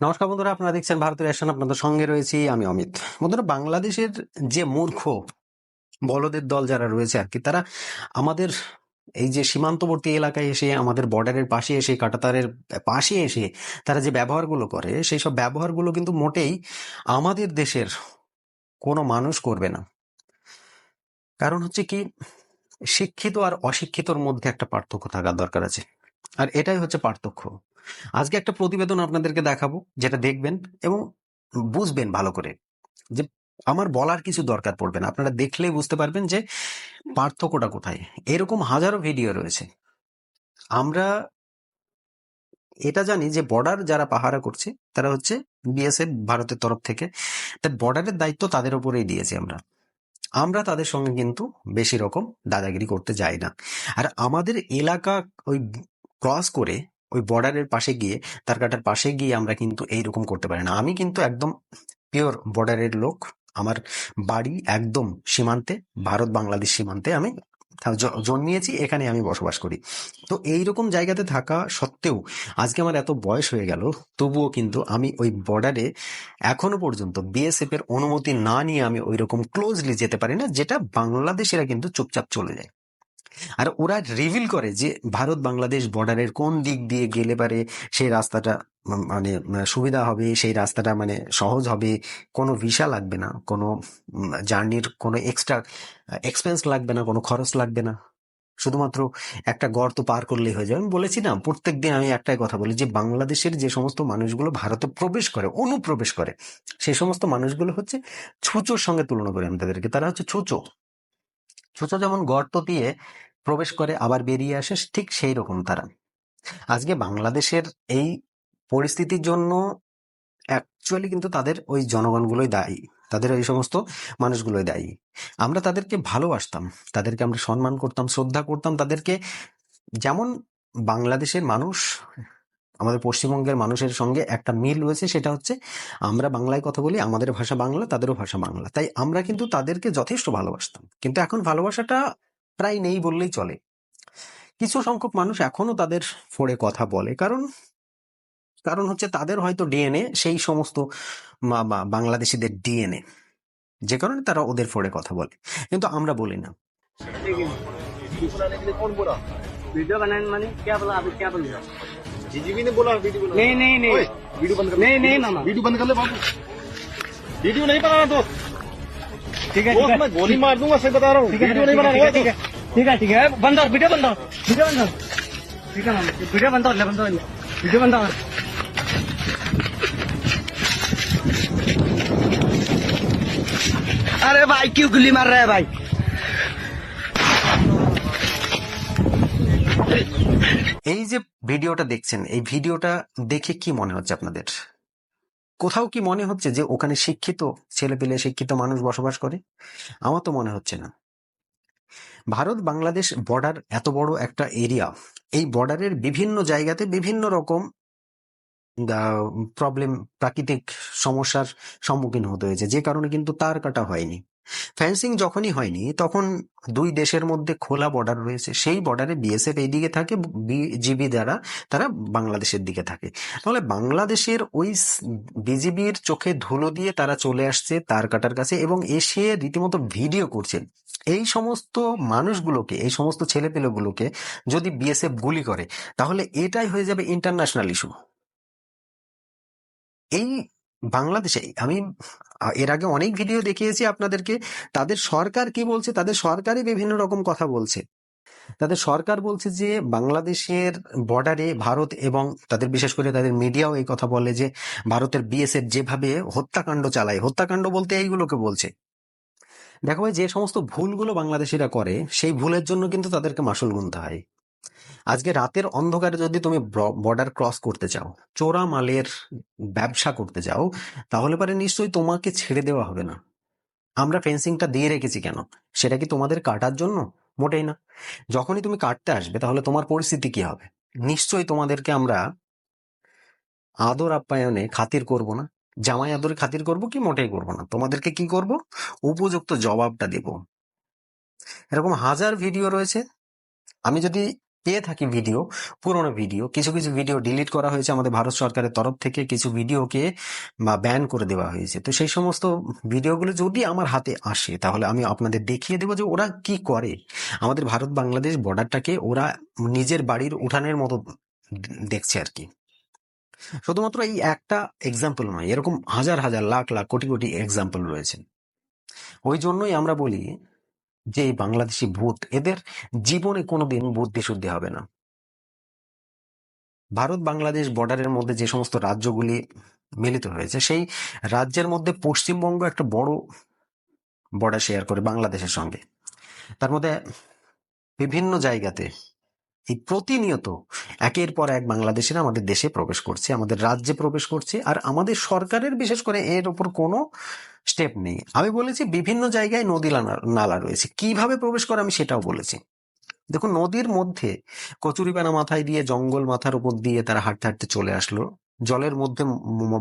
নমস্কার বন্ধুরা, আপনারা দেখছেন ভারতের অ্যাকশন। আপনাদের সঙ্গে রয়েছি আমি অমিত। বন্ধুরা, বাংলাদেশের যে মূর্খ বলদের দল যারা রয়েছে আর কি, তারা আমাদের এই যে সীমান্তবর্তী এলাকায় এসে, আমাদের বর্ডারের পাশে এসে, কাঁটাতারের পাশে এসে তারা যে ব্যবহারগুলো করে, সেই সব ব্যবহারগুলো কিন্তু মোটেই আমাদের দেশের কোনো মানুষ করবে না। কারণ হচ্ছে কি, শিক্ষিত আর অশিক্ষিতর মধ্যে একটা পার্থক্য থাকার দরকার আছে, আর এটাই হচ্ছে পার্থক্য। আজকে একটা প্রতিবেদন আপনাদেরকে দেখাবো, যেটা দেখবেন এবং বুঝবেন ভালো করে যে আমার বলার কিছু দরকার পড়বে না, আপনারা দেখলেই বুঝতে পারবেন যে পার্থক্যটা কোথায়। এরকম হাজারো ভিডিও রয়েছে। আমরা এটা জানি যে বর্ডার যারা পাহারা করছে তারা হচ্ছে বিএসএফ, ভারতের তরফ থেকে। তাই বর্ডারের দায়িত্ব তাদের উপরেই দিয়েছি আমরা। আমরা তাদের সঙ্গে কিন্তু বেশি রকম দাদাগিরি করতে যাই না। আর আমাদের এলাকা ওই ক্রস করে ওই বর্ডারের পাশে গিয়ে, তার কাটার পাশে গিয়ে আমরা কিন্তু এইরকম করতে পারি না। আমি কিন্তু একদম পিওর বর্ডারের লোক। আমার বাড়ি একদম সীমান্তে, ভারত বাংলাদেশ সীমান্তে আমি জন্মিয়েছি, এখানে আমি বসবাস করি। তো এইরকম জায়গাতে থাকা সত্ত্বেও আজকে আমার এত বয়স হয়ে গেল, তবুও কিন্তু আমি ওই বর্ডারে এখনো পর্যন্ত বিএসএফ এর অনুমতি না নিয়ে আমি ওই রকম ক্লোজলি যেতে পারি না, যেটা বাংলাদেশিরা কিন্তু চুপচাপ চলে যায়। আর ওরা রিভিল করে যে ভারত বাংলাদেশ বর্ডারের কোন দিক দিয়ে গেলে পারে সেই রাস্তাটা মানে সুবিধা হবে, সেই রাস্তাটা মানে সহজ হবে, কোনো ভিসা লাগবে না, কোনো জার্নির কোনো এক্সট্রা এক্সপেন্স লাগবে না, কোনো খরচ লাগবে না, শুধুমাত্র একটা গর্ত পার করলেই হয়ে যাবে। আমি বলেছি না, প্রত্যেকদিন আমি একটাই কথা বলি যে বাংলাদেশের যে সমস্ত মানুষগুলো ভারতে প্রবেশ করে, অনুপ্রবেশ করে, সেই সমস্ত মানুষগুলো হচ্ছে ছুঁচোর সঙ্গে তুলনা করি আমি তাদেরকে। তারা হচ্ছে ছুঁচো। ছুঁচো যেমন গর্ত দিয়ে প্রবেশ করে আবার বেরিয়ে আসে, ঠিক সেই রকম তারা। আজকে বাংলাদেশের এই পরিস্থিতির জন্য অ্যাকচুয়ালি কিন্তু তাদের ওই জনগণগুলোই দায়ী, তাদের এই সমস্ত মানুষগুলোই দায়ী। আমরা তাদেরকে ভালোবাসতাম, তাদেরকে আমরা সম্মান করতাম, শ্রদ্ধা করতাম তাদেরকে। যেমন বাংলাদেশের মানুষ, আমাদের পশ্চিমবঙ্গের মানুষের সঙ্গে একটা মিল রয়েছে, সেটা হচ্ছে আমরা বাংলায় কথা বলি, আমাদের ভাষা বাংলা, তাদেরও ভাষা বাংলা। তাই আমরা কিন্তু তাদেরকে যথেষ্ট ভালোবাসতাম। কিন্তু এখন ভালোবাসাটা প্রায় নেই বললেই চলে। কিছু সংখ্যক মানুষ এখনো তাদের ফোড়ে কথা বলে, কারণ কারণ হচ্ছে তাদের হয়তো ডিএনএ সেই সমস্ত বাংলাদেশিদের ডিএনএ, যে কারণে তারা ওদের ফোড়ে কথা বলে, কিন্তু আমরা বলি না। लेकिन वीडियो बनाने के लिए कौन बोला? वीडियो बनाने माने क्या बोला? अभी क्या बोल रहे हो? जीजीबी ने बोला वीडियो बनाने। नहीं नहीं नहीं, वीडियो बंद कर। नहीं नहीं मामा, वीडियो बंद कर ले बाबू। वीडियो नहीं बनाना दोस्त। ठीक है, मैं गोली मार दूंगा, सही बता रहा हूँ। वीडियो नहीं बनाना। ठीक है ठीक है ठीक है, बंद हो, वीडियो बंद हो, वीडियो बंद हो। ठीक है मामा, वीडियो बंद हो, बंद हो, वीडियो बंद हो। अरे भाई क्यों गोली मार रहा है भाई? এই যে ভিডিওটা দেখছেন, এই ভিডিওটা দেখে কি মনে হচ্ছে আপনাদের? কোথাও কি মনে হচ্ছে যে ওখানে শিক্ষিত ছেলেপেলে, শিক্ষিত মানুষ বসবাস করে? আমার তো মনে হচ্ছে না। ভারত বাংলাদেশ বর্ডার এত বড় একটা এরিয়া, এই বর্ডারের বিভিন্ন জায়গাতে বিভিন্ন রকম প্রবলেম, প্রাকৃতিক সমস্যার সম্মুখীন হতে হয়েছে, যে কারণে কিন্তু তার কাটা হয়নি। ফেন্সিং যখনই হয়নি, তখন দুই দেশের মধ্যে খোলা বর্ডার রয়েছে, সেই বর্ডারে বিএসএফ এই দিকে থাকে, বিজিবি দ্বারা তারা বাংলাদেশের দিকে থাকে। তাহলে বাংলাদেশের ওই বিজিবির চোখে ধুলো দিয়ে তারা চলে আসছে তার কাটার কাছে এবং এসে রীতিমতো ভিডিও করছে। এই সমস্ত মানুষগুলোকে, এই সমস্ত ছেলেপেলেগুলোকে যদি বিএসএফ গুলি করে, তাহলে এটাই হয়ে যাবে ইন্টারন্যাশনাল ইস্যু। এই বাংলাদেশে আমি এর আগে অনেক ভিডিও দেখিয়েছি আপনাদেরকে। তাদের সরকার কি বলছে? তাদের সরকারই বিভিন্ন রকম কথা বলছে। তাদের সরকার বলছে যে বাংলাদেশের বর্ডারে ভারত, এবং তাদের বিশেষ করে তাদের মিডিয়াও এই কথা বলে যে ভারতের বিএসএফ যেভাবে হত্যাকাণ্ড চালায়, হত্যাকাণ্ড বলতে এইগুলোকে বলছে। দেখো ভাই, যে সমস্ত ভুলগুলো বাংলাদেশিরা করে, সেই ভুলের জন্য কিন্তু তাদেরকে মাসুল গুনতে হয়। আজকে রাতের অন্ধকারে যদি তুমি বর্ডার ক্রস করতে চাও, চোরা মালের ব্যবসা করতে চাও, তাহলে পরে নিশ্চয়ই তোমাকে ছেড়ে দেওয়া হবে না। আমরা ফেন্সিংটা দিয়ে রেখেছি কেন? সেটা কি তোমাদের কাটার জন্য? মোটেই না। যখনই তুমি কাটতে আসবে, তাহলে তোমার পরিস্থিতি কি হবে? নিশ্চয়ই তোমাদেরকে আমরা আদর আপ্যায়নে খাতির করব না, জামাই আদরে খাতির করব কি? মোটেই করব না। তোমাদেরকে কি করব? উপযুক্ত জবাবটা দেব। এরকম হাজার ভিডিও রয়েছে। আমি যদি পেয়ে থাকি ভিডিও, পুরোনো ভিডিও, কিছু কিছু ভিডিও ডিলিট করা হয়েছে আমাদের ভারত সরকারের তরফ থেকে, কিছু ভিডিওকে বা ব্যান করে দেওয়া হয়েছে। তো সেই সমস্ত ভিডিওগুলো যদি আমার হাতে আসে তাহলে আমি আপনাদের দেখিয়ে দেবো যে ওরা কি করে। আমাদের ভারত বাংলাদেশ বর্ডারটাকে ওরা নিজের বাড়ির উঠানের মতো দেখছে আর কি। শুধুমাত্র এই একটা এক্সাম্পল নয়, এরকম হাজার হাজার লাখ লাখ কোটি কোটি এক্সাম্পল রয়েছে। ওই জন্যই আমরা বলি যে এই বাংলাদেশি ভূত, এদের জীবনে কোনোদিন বুদ্ধি শুদ্ধি হবে না। ভারত বাংলাদেশ বর্ডারের মধ্যে যে সমস্ত রাজ্যগুলি মিলিত হয়েছে, সেই রাজ্যের মধ্যে পশ্চিমবঙ্গ একটা বড় বর্ডার শেয়ার করে বাংলাদেশের সঙ্গে। তার মধ্যে বিভিন্ন জায়গাতে এই প্রতিনিয়ত একের পর এক বাংলাদেশিরা আমাদের দেশে প্রবেশ করছে, আমাদের রাজ্যে প্রবেশ করছে, আর আমাদের সরকারের বিশেষ করে এর উপর কোনো স্টেপ নেই। আমি বলেছি বিভিন্ন জায়গায় নদী নালা রয়েছে, কিভাবে প্রবেশ করে আমি সেটাও বলেছি। দেখুন, নদীর মধ্যে কচুরিপানা মাথায় দিয়ে, জঙ্গল মাথার উপর দিয়ে তারা হাঁটতে হাঁটতে চলে আসলো, জলের মধ্যে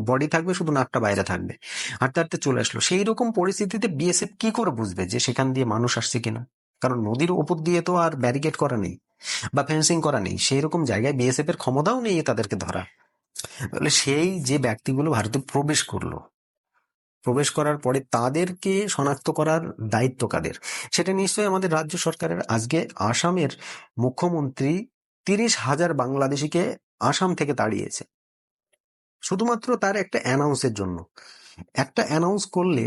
বডি থাকবে, শুধু নাকটা বাইরে থাকবে, হাঁটতে হাঁটতে চলে আসলো। সেই রকম পরিস্থিতিতে বিএসএফ কি করে বুঝবে যে সেখান দিয়ে মানুষ আসছে কিনা? কারণ নদীর উপর দিয়ে তো আর ব্যারিকেড করা নেই বা ফেন্সিং করা নেই, সেই রকম জায়গায় বিএসএফ এর ক্ষমতাও নেই তাদেরকে ধরা। তাহলে সেই যে ব্যক্তিগুলো ভারতে প্রবেশ করলো, প্রবেশ করার পরে তাদেরকে শনাক্ত করার দায়িত্ব কাদের? সেটা নিশ্চয়ই আমাদের রাজ্য সরকারের। আজকে আসামের মুখ্যমন্ত্রী 30,000 বাংলাদেশিকে আসাম থেকে তাড়িয়েছে শুধুমাত্র তার একটা অ্যানাউন্সের জন্য। একটা অ্যানাউন্স করলে,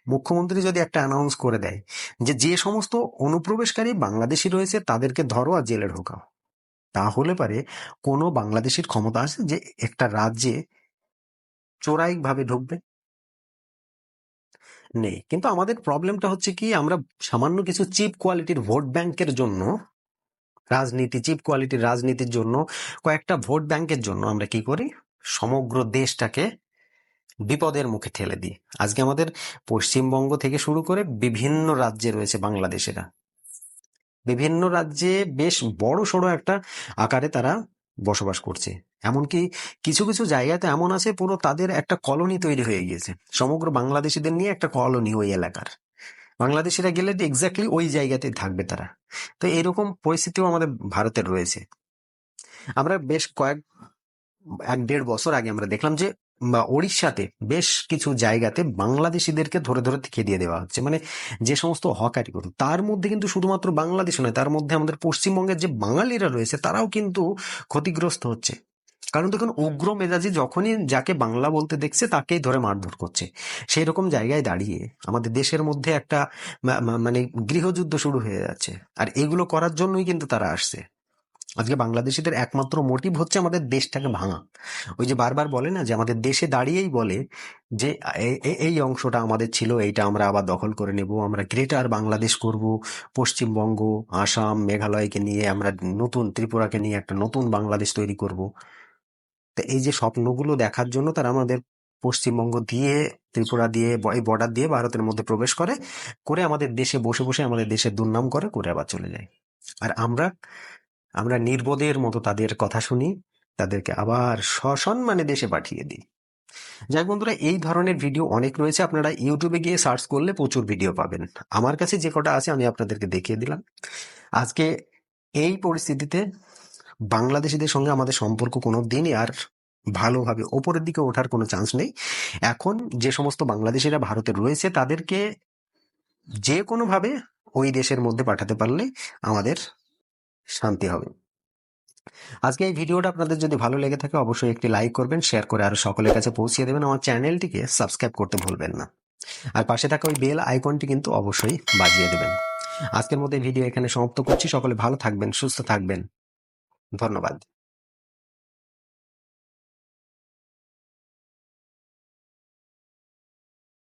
মুখ্যমন্ত্রী যদি একটা অ্যানাউন্স করে দেয় যে যে সমস্ত অনুপ্রবেশকারী বাংলাদেশি রয়েছে তাদেরকে ধরো আর জেলে ঢোকাও, তাহলে পারে কোনো বাংলাদেশির ক্ষমতা আছে যে একটা রাজ্যে চোরাইক ভাবে ঢুকবে? নেই। কিন্তু আমাদের প্রবলেমটা হচ্ছে কি, আমরা সামান্য কিছু চিপ কোয়ালিটির ভোট ব্যাংকের জন্য, চিপ কোয়ালিটির রাজনীতির জন্য, কয়েকটা ভোট ব্যাংকের জন্য আমরা কি করি, সমগ্র দেশটাকে বিপদের মুখে ঠেলে দিই। আজকে আমাদের পশ্চিমবঙ্গ থেকে শুরু করে বিভিন্ন রাজ্যে রয়েছে বাংলাদেশেরা, বিভিন্ন রাজ্যে বেশ বড় সড়ো একটা আকারে তারা বসবাস করছে। এমনকি কিছু কিছু জায়গাতে এমন আছে পুরো তাদের একটা কলোনি তৈরি হয়ে গিয়েছে, সমগ্র বাংলাদেশিদের নিয়ে একটা কলোনি ওই এলাকার। বাংলাদেশিরা গেলে এক্স্যাক্টলি ওই জায়গাতেই থাকবে তারা। তো এরকম পরিস্থিতিও আমাদের ভারতের রয়েছে। আমরা বেশ 1-1.5 বছর আগে আমরা দেখলাম যে ওড়িশাতে বেশ কিছু জায়গাতে বাংলাদেশিদেরকে ধরে ধরে খেদিয়ে দেওয়া হচ্ছে, মানে যে সমস্ত হকারি করুন। তার মধ্যে কিন্তু শুধুমাত্র বাংলাদেশ নয়, তার মধ্যে আমাদের পশ্চিমবঙ্গের যে বাঙালিরা রয়েছে তারাও কিন্তু ক্ষতিগ্রস্ত হচ্ছে। কারণ দেখুন, উগ্র মেজাজি যখনই যাকে বাংলা বলতে দেখছে তাকেই ধরে মারধর করছে। সেই রকম জায়গায় দাঁড়িয়ে আমাদের দেশের মধ্যে একটা মানে গৃহযুদ্ধ শুরু হয়ে যাচ্ছে। আর এগুলো করার জন্যই কিন্তু তারা আসছে। আজকে বাংলাদেশিদের একমাত্র মোটিভ হচ্ছে আমাদের দেশটাকে ভাঙা। ওই যে বারবার বলে না যে আমাদের দেশে দাঁড়িয়েই বলে যে এই অংশটা আমাদের ছিল, এইটা আমরা আবার দখল করে নেব, আমরা গ্রেটার বাংলাদেশ করব, পশ্চিমবঙ্গ, আসাম, মেঘালয়কে নিয়ে আমরা নতুন, ত্রিপুরাকে নিয়ে একটা নতুন বাংলাদেশ তৈরি করব। তো এই যে স্বপ্নগুলো দেখার জন্য তারা আমাদের পশ্চিমবঙ্গ দিয়ে, ত্রিপুরা দিয়ে, এই বর্ডার দিয়ে ভারতের মধ্যে প্রবেশ করে আমাদের দেশে বসে বসে আমাদের দেশের দুর্নাম করে আবার চলে যায়। আর আমরা নির্বোধের মতো তাদের কথা শুনি, তাদেরকে আবার সসম্মানে দেশে পাঠিয়ে দিই। যাই বন্ধুরা, এই ধরনের ভিডিও অনেক রয়েছে, আপনারা ইউটিউবে গিয়ে সার্চ করলে প্রচুর ভিডিও পাবেন। আমার কাছে যে কটা আছে আমি আপনাদেরকে দেখিয়ে দিলাম। আজকে এই পরিস্থিতিতে বাংলাদেশিদের সঙ্গে আমাদের সম্পর্ক কোনো দিনই আর ভালোভাবে ওপরের দিকে ওঠার কোনো চান্স নেই। এখন যে সমস্ত বাংলাদেশিরা ভারতে রয়েছে তাদেরকে যে কোনোভাবে ওই দেশের মধ্যে পাঠাতে পারলে আমাদের শান্তি হবে। আজকে এই ভিডিওটা আপনাদের যদি ভালো লেগে থাকে অবশ্যই একটি লাইক করবেন, শেয়ার করে আরো সকলের কাছে পৌঁছে দেবেন। আমার চ্যানেলটিকে সাবস্ক্রাইব করতে ভুলবেন না, আর পাশে থাকা ওই বেল আইকনটি কিন্তু অবশ্যই বাজিয়ে দেবেন। আজকের মতো ভিডিও এখানে সমাপ্ত করছি। সকলে ভালো থাকবেন, সুস্থ থাকবেন, ধন্যবাদ।